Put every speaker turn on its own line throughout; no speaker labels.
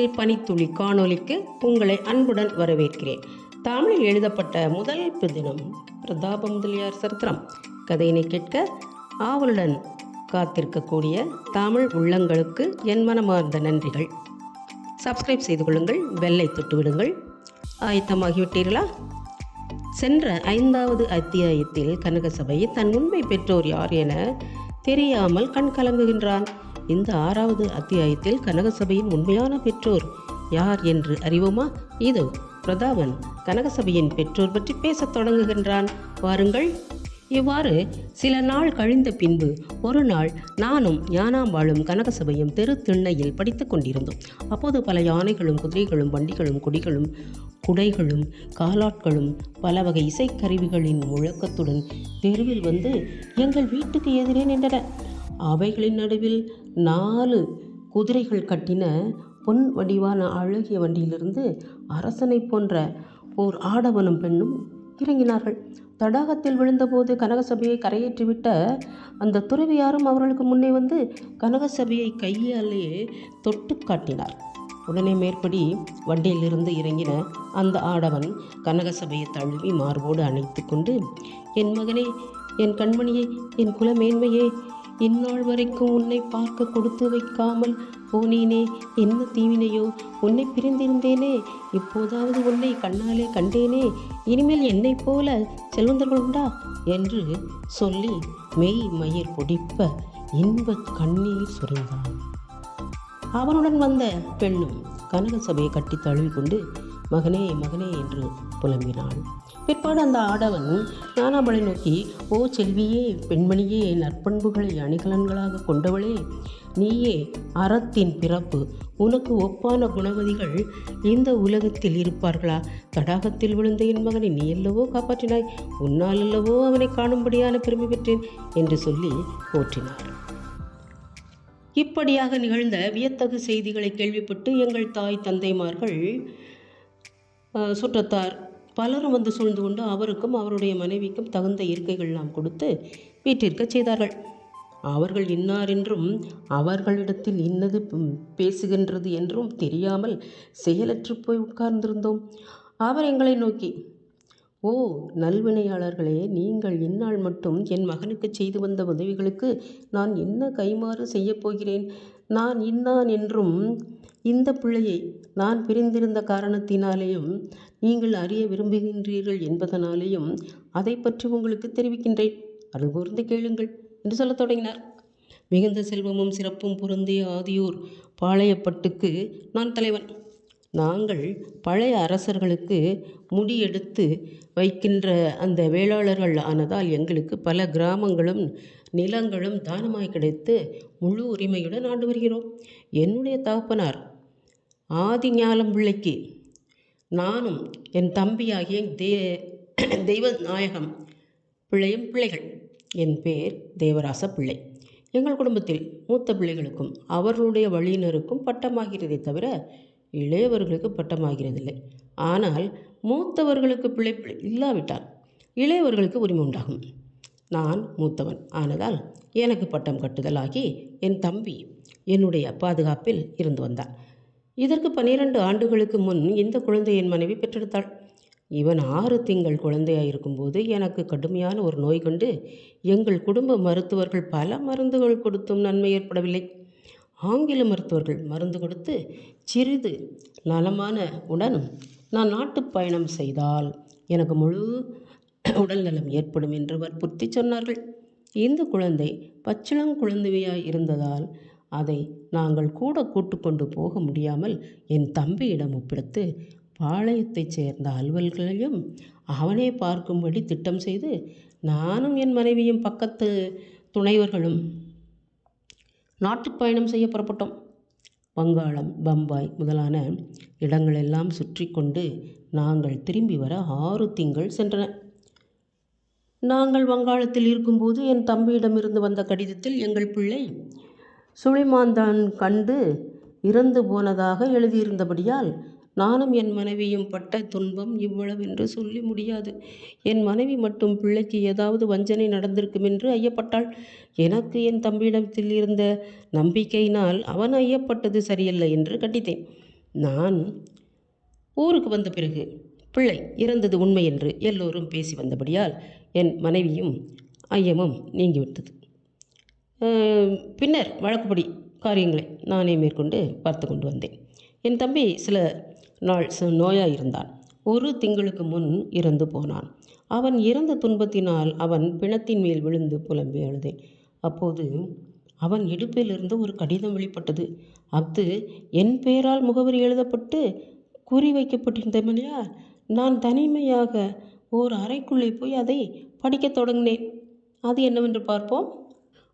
தமிழில் பனித்துளி காணொளிக்கு உங்களை அன்புடன் வரவேற்கிறேன். தமிழில் எழுதப்பட்ட முதல் புதினம் பிரதாப முதலியார் சரித்திரம். கதையினை கேட்க ஆவலுடன் காத்திருக்கக்கூடிய தமிழ் உள்ளங்களுக்கு என் மனமார்ந்த நன்றிகள். சப்ஸ்கிரைப் செய்து கொள்ளுங்கள், பெல்லை தொட்டு விடுங்கள். ஆயத்தமாகிவிட்டீர்களா? சென்ற 5வது அத்தியாயத்தில் கனகசபை தன் உண்மை பெற்றோர் யார் என தெரியாமல் கண் கலங்குகின்றான். இந்த 6வது அத்தியாயத்தில் கனகசபையின் உண்மையான பெற்றோர் யார் என்று அறிவோமா? இதோ பிரதாபன் கனகசபையின் பெற்றோர் பற்றி பேசத் தொடங்குகின்றான். வாருங்கள். இவ்வாறு சில நாள் கழிந்த பின்பு ஒரு நாள் நானும் ஞானாம்பாளும் கனகசபையும் தெரு திண்ணையில் படித்து கொண்டிருந்தோம். அப்போது பல யானைகளும் குதிரைகளும் வண்டிகளும் கொடிகளும் குடைகளும் காலாட்களும் பல வகை இசைக்கருவிகளின் முழக்கத்துடன் தெருவில் வந்து எங்கள் வீட்டுக்கு எதிரே நின்றன. அவைகளின் நடுவில் 4 குதிரைகள் கட்டின பொன் வடிவான அழகிய வண்டியிலிருந்து அரசனை போன்ற ஓர் ஆடவனும் பெண்ணும் இறங்கினார்கள். தடாகத்தில் விழுந்தபோது கனகசபையை கரையேற்றிவிட்ட அந்த துறவியாரும் அவர்களுக்கு முன்னே வந்து கனகசபையை கையாலேயே தொட்டு காட்டினார். உடனே மேற்படி வண்டியிலிருந்து இறங்கின அந்த ஆடவன் கனகசபையை தழுவி மார்போடு அணைத்து கொண்டு, என் மகனே, என் கண்மணியே, என் குலமேன்மையே, இந்நாள் வரைக்கும் உன்னை பார்க்க கொடுத்து வைக்காமல் போனேனே, என்ன தீவினையோ, உன்னை பிரிந்திருந்தேனே, இப்போதாவது உன்னை கண்ணாலே கண்டேனே, இனிமேல் என்னை போல செல்வந்தர்கள் உண்டா என்று சொல்லி மெய் மயிர் பொடிப்ப இன்ப கண்ணீர் சுரிந்தான். அவனுடன் வந்த பெண்ணும் கனகசபையை கட்டி தழுவிக்கொண்டு மகனே மகனே என்று புலம்பினாள். பிற்பாடு அந்த ஆடவன் ஞானாம்பாளை நோக்கி, ஓ செல்வியே, பெண்மணியே, நற்பண்புகளை அணிகலன்களாக கொண்டவளே, நீயே அறத்தின் பிறப்பு. உனக்கு ஒப்பான குணவதிகள் இந்த உலகத்தில் இருப்பார்களா? தடாகத்தில் விழுந்த என் மகனை நீ அல்லவோ காப்பாற்றினாய், உன்னால் அல்லவோ அவனை காணும்படியான பெருமை பெற்றேன் என்று சொல்லி போற்றினார். இப்படியாக நிகழ்ந்த வியத்தகு செய்திகளை கேள்விப்பட்டு எங்கள் தாய் தந்தைமார்கள், சுற்றத்தார் பலரும் வந்து சூழ்ந்து கொண்டு அவருக்கும் அவருடைய மனைவிக்கும் தகுந்த இருக்கைகள் நாம் கொடுத்து வீட்டிற்கு செய்தார்கள். அவர்கள் இன்னார் என்றும் அவர்களிடத்தில் இன்னது பேசுகின்றது என்றும் தெரியாமல் செயலற்று போய் உட்கார்ந்திருந்தோம். அவர் எங்களை நோக்கி, ஓ நல்வினையாளர்களே, நீங்கள் இந்நாள் மட்டும் என் மகனுக்கு செய்து வந்த உதவிகளுக்கு நான் என்ன கைமாறு செய்யப்போகிறேன்? நான் இன்னான் என்றும் இந்த பிள்ளையை நான் பிரிந்திருந்த காரணத்தினாலேயும் நீங்கள் அறிய விரும்புகின்றீர்கள் என்பதனாலேயும் அதை பற்றி உங்களுக்கு தெரிவிக்கின்றேன். அருள் கூர்ந்து கேளுங்கள் என்று சொல்லத் தொடங்கினார். மிகுந்த செல்வமும் சிறப்பும் பொருந்திய ஆதியூர் பாளையப்பட்டுக்கு நான் தலைவன். நாங்கள் பழைய அரசர்களுக்கு முடியெடுத்து வைக்கின்ற அந்த வேளாளர்கள் ஆனதால் எங்களுக்கு பல கிராமங்களும் நிலங்களும் தானமாய் கிடைத்து முழு உரிமையுடன் ஆண்டு வருகிறோம். என்னுடைய தகப்பனார் ஆதி ஞாலம் பிள்ளைக்கு நானும் என் தம்பியாகிய தெய்வ நாயகம் பிள்ளையும் பிள்ளைகள். என் பேர் தேவராச பிள்ளை. எங்கள் குடும்பத்தில் மூத்த பிள்ளைகளுக்கும் அவர்களுடைய வழியினருக்கும் பட்டமாகிறதே தவிர இளையவர்களுக்கு பட்டமாகிறதில்லை. ஆனால் மூத்தவர்களுக்கு பிள்ளை இல்லாவிட்டால் இளையவர்களுக்கு உரிமை உண்டாகும். நான் மூத்தவன் ஆனதால் எனக்கு பட்டம் கட்டுதலாகி என் தம்பி என்னுடைய பாதுகாப்பில் இருந்து வந்தான். இதற்கு 12 ஆண்டுகளுக்கு முன் இந்த குழந்தை என் மனைவி பெற்றெடுத்தாள். இவன் 6 திங்கள் குழந்தையாயிருக்கும்போது எனக்கு கடுமையான ஒரு நோய் கொண்டு எங்கள் குடும்ப மருத்துவர்கள் பல மருந்துகள் கொடுத்தும் நன்மை ஏற்படவில்லை. ஆங்கில மருத்துவர்கள் மருந்து கொடுத்து சிறிது நலமான உடன் நான் நாட்டு பயணம் செய்தால் எனக்கு முழு உடல் நலம் ஏற்படும் என்று வற்புறுத்தி சொன்னார்கள். இந்த குழந்தை பச்சிளங்குழந்தையாய் இருந்ததால் அதை நாங்கள் கூட கூட்டுக்கொண்டு போக முடியாமல் என் தம்பியிடம் ஒப்படைத்து பாளையத்தைச் சேர்ந்த அலுவல்களையும் அவனே பார்க்கும்படி திட்டம் செய்து நானும் என் மனைவியும் பக்கத்து துணைவர்களும் நாட்டுப்பயணம் செய்ய புறப்பட்டோம். வங்காளம், பம்பாய் முதலான இடங்களெல்லாம் சுற்றி கொண்டு நாங்கள் திரும்பி வர 6 திங்கள் சென்றன. நாங்கள் வங்காளத்தில் இருக்கும்போது என் தம்பியிடமிருந்து வந்த கடிதத்தில் எங்கள் பிள்ளை சுழிமாந்தான் கண்டு இறந்து போனதாக எழுதியிருந்தபடியால் நானும் என் மனைவியும் பட்ட துன்பம் இவ்வளவென்று சொல்லி முடியாது. என் மனைவி மட்டும் பிள்ளைக்கு ஏதாவது வஞ்சனை நடந்திருக்கும் என்று ஐயப்பட்டாள். எனக்கு என் தம்பியிடத்தில் இருந்த நம்பிக்கையினால் அவன் ஐயப்பட்டது சரியல்ல என்று கண்டித்தேன். நான் ஊருக்கு வந்த பிறகு பிள்ளை இறந்தது உண்மை என்று எல்லோரும் பேசி வந்தபடியால் என் மனைவியும் ஐயமும் நீங்கிவிட்டது. பின்னர் வழக்குப்படி காரியங்களை நானே மேற்கொண்டு பார்த்து கொண்டு வந்தேன். என் தம்பி சில நாள் நோயாயிருந்தான். 1 திங்களுக்கு முன் இறந்து போனான். அவன் இறந்த துன்பத்தினால் அவன் பிணத்தின் மேல் விழுந்து புலம்பி அழுதேன். அப்போது அவன் இடுப்பிலிருந்து ஒரு கடிதம் வெளிப்பட்டது. அது என் பெயரால் முகவரி எழுதப்பட்டு குறி வைக்கப்பட்டிருந்தமையா நான் தனிமையாக ஓர் அறைக்குள்ளே போய் அதை படிக்கத் தொடங்கினேன். அது என்னவென்று பார்ப்போம்.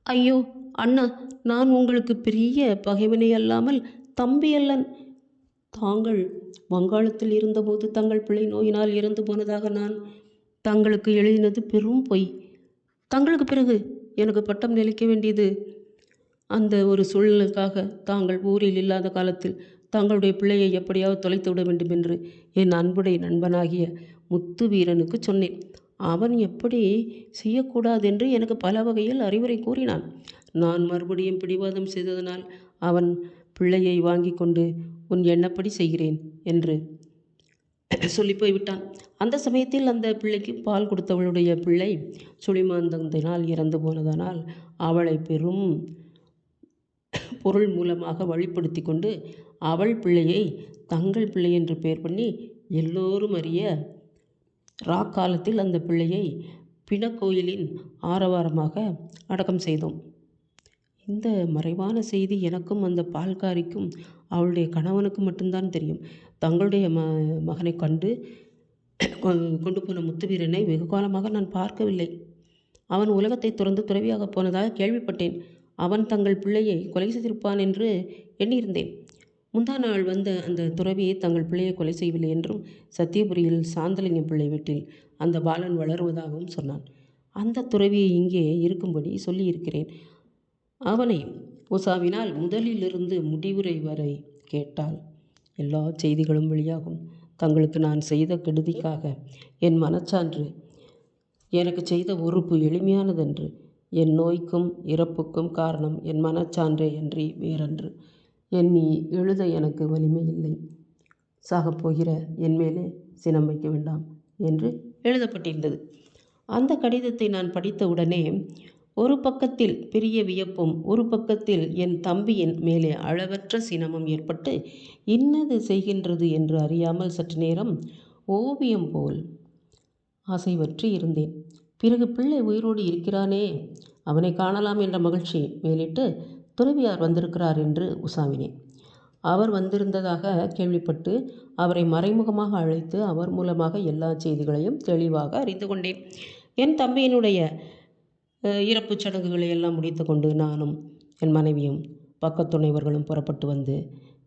ஐயோ அண்ணா, நான் உங்களுக்கு பெரிய பகைவனே அல்லாமல் தம்பி அல்லன். தாங்கள் வங்காளத்தில் இருந்தபோது தங்கள் பிள்ளை நோயினால் இறந்து போனதாக நான் தங்களுக்கு எழுதினது பெரும் பொய். தங்களுக்கு பிறகு எனக்கு பட்டம் நிலைக்க வேண்டியது அந்த ஒரு சூழலுக்காக தாங்கள் ஊரில் இல்லாத காலத்தில் தங்களுடைய பிள்ளையை எப்படியாவது தொலைத்து விட வேண்டும் என்று என் அன்புடைய நண்பனாகிய முத்து வீரனுக்கு சொன்னேன். அவன் எப்படி செய்யக்கூடாது என்று எனக்கு பல வகையில் அறிவுரை கூறினான். நான் மறுபடியும் பிடிவாதம் செய்ததனால் அவன் பிள்ளையை வாங்கி கொண்டு உன் எண்ணப்படி செய்கிறேன் என்று சொல்லி போய்விட்டான். அந்த சமயத்தில் அந்த பிள்ளைக்கு பால் கொடுத்தவளுடைய பிள்ளை சுழிமாந்தத்தினால் இறந்து போனதனால் அவளை பெரும் பொருள் மூலமாக வழிப்படுத்தி கொண்டு அவள் பிள்ளையை தங்கள் பிள்ளை என்று பெயர் பண்ணி எல்லோரும் அறிய ராக்காலத்தில் அந்த பிள்ளையை பிணக்கோயிலின் ஆரவாரமாக அடக்கம் செய்தோம். இந்த மறைவான செய்தி எனக்கும் அந்த பால்காரிக்கும் அவளுடைய கணவனுக்கு மட்டும்தான் தெரியும். தங்களுடைய மகனை கொண்டு போன முத்துவீரனை வெகு காலமாக நான் பார்க்கவில்லை. அவன் உலகத்தை துறந்து துறவியாக போனதாக கேள்விப்பட்டேன். அவன் தங்கள் பிள்ளையை கொலை செய்திருப்பான் என்று எண்ணியிருந்தேன். முந்தா நாள் வந்த அந்த துறவியை தங்கள் பிள்ளையை கொலை செய்யவில்லை என்றும் சத்தியபுரியில் சாந்தலிங்கம் பிள்ளை வீட்டில் அந்த பாலன் வளருவதாகவும் சொன்னான். அந்த துறவியை இங்கே இருக்கும்படி சொல்லியிருக்கிறேன். அவனை உசாவினால் முதலிலிருந்து முடிவுரை வரை கேட்டால் எல்லா செய்திகளும் வெளியாகும். தங்களுக்கு நான் செய்த கெடுதிக்காக என் மனச்சான்று எனக்கு செய்த பொறுப்பு எளிமையானதன்று. என் நோய்க்கும் இறப்புக்கும் காரணம் என் மனச்சான்றே அன்றி வேறன்று. எண்ணி எழுத எனக்கு வலிமை இல்லை. சாகப்போகிற என் மேலே சினம் வைக்க வேண்டாம் என்று எழுதப்பட்டிருந்தது. அந்த கடிதத்தை நான் படித்தவுடனே ஒரு பக்கத்தில் பெரிய வியப்பும் ஒரு பக்கத்தில் என் தம்பியின் மேலே அளவற்ற சினமும் ஏற்பட்டு இன்னது செய்கின்றது என்று அறியாமல் சற்று நேரம் ஓவியம் போல் ஆசைவற்றி இருந்தேன். பிறகு பிள்ளை உயிரோடு இருக்கிறானே, அவனை காணலாம் என்ற மகிழ்ச்சி மேலிட்டு துறவியார் வந்திருக்கிறார் என்று உசாவினேன். அவர் வந்திருந்ததாக கேள்விப்பட்டு அவரை மறைமுகமாக அழைத்து அவர் மூலமாக எல்லா செய்திகளையும் தெளிவாக அறிந்து கொண்டேன். என் தம்பியினுடைய இறப்புச் சடங்குகளை எல்லாம் முடித்து கொண்டு நானும் என் மனைவியும் பக்கத்துணைவர்களும் புறப்பட்டு வந்து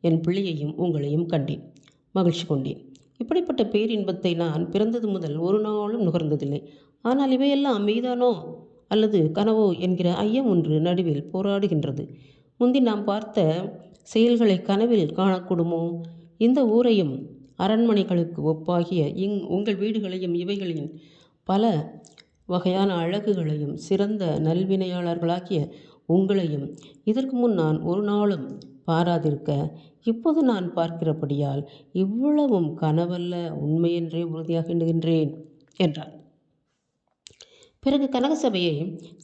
என் பிள்ளையையும் உங்களையும் கண்டேன், மகிழ்ச்சி கொண்டேன். இப்படிப்பட்ட பேரின்பத்தை நான் பிறந்தது முதல் ஒரு நாளும் நுகர்ந்ததில்லை. ஆனால் இவையெல்லாம் மெய்தானோ அல்லது கனவோ என்கிற ஐயம் ஒன்று நடுவில் போராடுகின்றது. முந்தி நாம் பார்த்த செயல்களை கனவில் காணக்கூடுமோ? இந்த ஊரையும் அரண்மனைகளுக்கு ஒப்பாகிய உங்கள் வீடுகளையும் இவைகளின் பல வகையான அழகுகளையும் சிறந்த நல்வினையாளர்களாகிய உங்களையும் இதற்கு முன் நான் ஒரு நாளும் பாராதிருக்க இப்போது நான் பார்க்கிறபடியால் இவ்வளவும் கனவல்ல, உண்மையென்றே உறுதியாக எண்ணுகின்றேன் என்றார். பிறகு கனகசபையை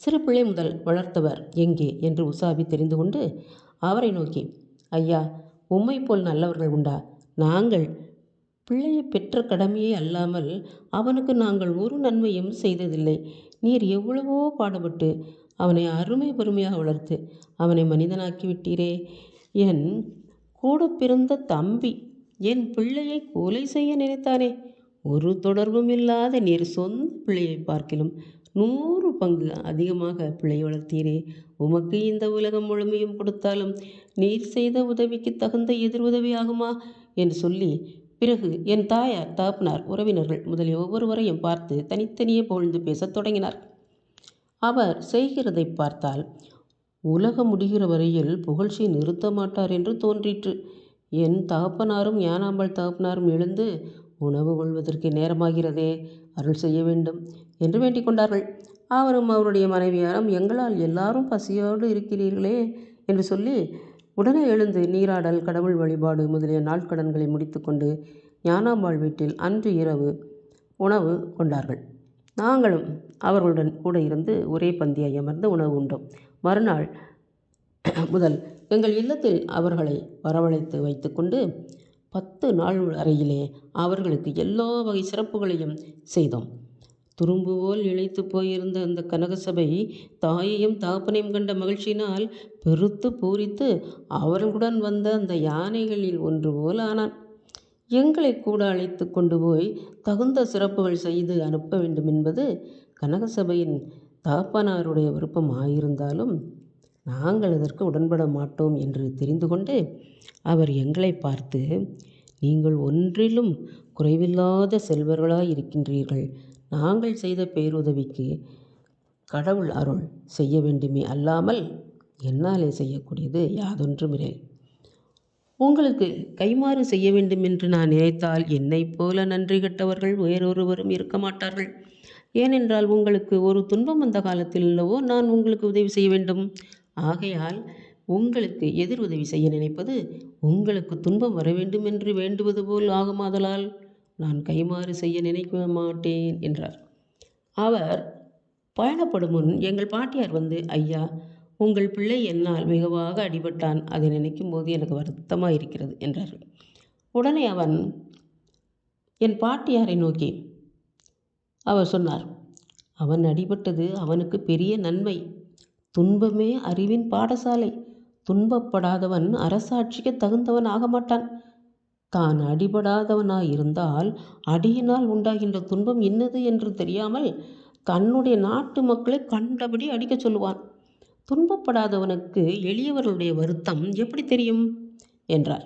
சிறு பிள்ளை முதல் வளர்த்தவர் எங்கே என்று உசாவி தெரிந்து கொண்டு அவரை நோக்கி, ஐயா, உம்மை போல் நல்லவர்கள் உண்டா? நாங்கள் பிள்ளையை பெற்ற கடமையே அல்லாமல் அவனுக்கு நாங்கள் ஒரு நன்மையும் செய்ததில்லை. நீர் எவ்வளவோ பாடுபட்டு அவனை அருமை பெருமையாக வளர்த்து அவனை மனிதனாக்கி விட்டீரே. என் கூட பிறந்த தம்பி என் பிள்ளையை கொலை செய்ய நினைத்தானே. ஒரு தொடர்பும் இல்லாத நீர் சொந்த பிள்ளையை பார்க்கிலும் 100 பங்கு அதிகமாக பிள்ளை வளர்த்தீரே. உமக்கு இந்த உலகம் முழுமையும் கொடுத்தாலும் நீர் செய்த உதவிக்கு தகுந்த எதிர் உதவி ஆகுமா என்று சொல்லி பிறகு என் தாயார், தகப்பனார், உறவினர்கள் முதலிய ஒவ்வொருவரையும் பார்த்து தனித்தனியே புகழ்ந்து பேசத் தொடங்கினார். அவர் செய்கிறதை பார்த்தால் உலகம் முடிகிற வரையில் புகழ்ச்சியை நிறுத்த மாட்டார் என்று தோன்றிற்று. என் தகப்பனாரும் ஞானாம்பாள் தகப்பனாரும் எழுந்து உணவு கொள்வதற்கு நேரமாகிறதே, அருள் செய்ய வேண்டும் என்று வேண்டிக் கொண்டார்கள். அவரும் அவருடைய மனைவியாரும் எங்களால் எல்லாரும் பசியோடு இருக்கிறீர்களே என்று சொல்லி உடனே எழுந்து நீராடல், கடவுள் வழிபாடு முதலிய நாட்கடன்களை முடித்துக்கொண்டு ஞானாம்பாள் வீட்டில் அன்று இரவு உணவு கொண்டார்கள். நாங்களும் அவர்களுடன் கூட இருந்து ஒரே பந்தியாய் அமர்ந்து உணவு உண்டோம். மறுநாள் முதல் எங்கள் இல்லத்தில் அவர்களை வரவழைத்து வைத்துக்கொண்டு 10 நாள் வரையிலே அவர்களுக்கு எல்லா வகை சிறப்புகளையும் செய்தோம். துரும்பு போல் இழைத்து போயிருந்த அந்த கனகசபை தாயையும் தகப்பனையும் கண்ட மகிழ்ச்சியினால் பெருத்து பூரித்து அவர்களுடன் வந்த அந்த யானைகளில் ஒன்று போல் ஆனான். எங்களை கூட அழைத்து கொண்டு போய் தகுந்த சிறப்புகள் செய்து அனுப்ப வேண்டும் என்பது கனகசபையின் தகப்பனாருடைய விருப்பம் ஆயிருந்தாலும் நாங்கள் இதற்கு உடன்பட மாட்டோம் என்று தெரிந்து கொண்டு அவர் எங்களை பார்த்து, நீங்கள் ஒன்றிலும் குறைவில்லாத செல்வர்களாய் இருக்கின்றீர்கள். நாங்கள் செய்த பேருதவிக்கு கடவுள் அருள் செய்ய வேண்டுமே அல்லாமல் என்னாலே செய்யக்கூடியது யாதொன்றுமில்லை. உங்களுக்கு கைமாறு செய்ய வேண்டும் என்று நான் நினைத்தால் என்னைப் போல நன்றி கெட்டவர்கள் வேறொருவரும் இருக்க மாட்டார்கள். ஏனென்றால் உங்களுக்கு ஒரு துன்பம் வந்த காலத்தில் அல்லவோ நான் உங்களுக்கு உதவி செய்ய வேண்டும். ஆகையால் உங்களுக்கு எதிர் உதவி செய்ய நினைப்பது உங்களுக்கு துன்பம் வர வேண்டும் என்று வேண்டுவது போல் ஆகுமாதலால் நான் கைமாறு செய்ய நினைக்க மாட்டேன் என்றார். அவர் பயணப்படும் முன் எங்கள் பாட்டியார் வந்து, ஐயா, உங்கள் பிள்ளை என்னால் வெகுவாக அடிபட்டான். அதை நினைக்கும் போது எனக்கு வருத்தமாக இருக்கிறது என்றார்கள். உடனே அவன் என் பாட்டியாரை நோக்கி அவர் சொன்னார், அவன் அடிபட்டது அவனுக்கு பெரிய நன்மை. துன்பமே அறிவின் பாடசாலை. துன்பப்படாதவன் அரசாட்சிக்கு தகுந்தவன் ஆக மாட்டான். தான் அடிபடாதவனாய் இருந்தால் அடியினால் உண்டாகின்ற துன்பம் இன்னது என்று தெரியாமல் தன்னுடைய நாட்டு மக்களை கண்டபடி அடிக்க சொல்லுவான். துன்பப்படாதவனுக்கு எளியவர்களுடைய வருத்தம் எப்படி தெரியும் என்றார்.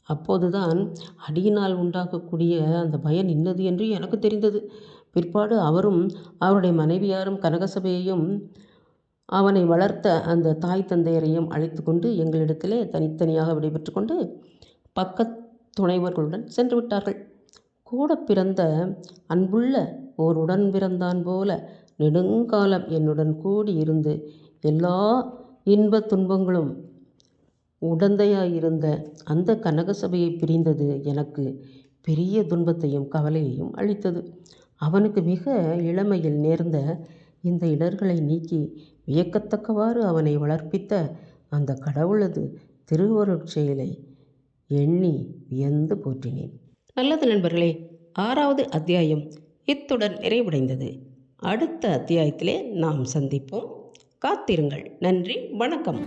அப்போதுதான் அடியினால் உண்டாகக்கூடிய அந்த பயன் இன்னது என்று எனக்கு தெரிந்தது. பிற்பாடு அவரும் அவருடைய மனைவியாரும் கனகசபையையும் அவனை வளர்த்த அந்த தாய் தந்தையரையும் அழைத்து கொண்டு எங்களிடத்திலே தனித்தனியாக விடைபெற்று கொண்டு பக்கத் துணைவர்களுடன் சென்று விட்டார்கள். கூட பிறந்த அன்புள்ள ஓர் உடன் பிறந்தான் போல நெடுங்காலம் என்னுடன் கூடி இருந்து எல்லா இன்ப துன்பங்களும் உடந்தையாயிருந்த அந்த கனகசபையை பிரிந்தது எனக்கு பெரிய துன்பத்தையும் கவலையையும் அளித்தது. அவனுக்கு மிக இளமையில் நேர்ந்த இந்த இடர்களை நீக்கி வியக்கத்தக்கவாறு அவனை வளர்ப்பித்த அந்த கடவுளது திருவருட் செயலை எண்ணி வியந்து போற்றினேன். நல்லது நண்பர்களே, 6வது அத்தியாயம் இத்துடன் நிறைவடைந்தது. அடுத்த அத்தியாயத்திலே நாம் சந்திப்போம். காத்திருங்கள். நன்றி, வணக்கம்.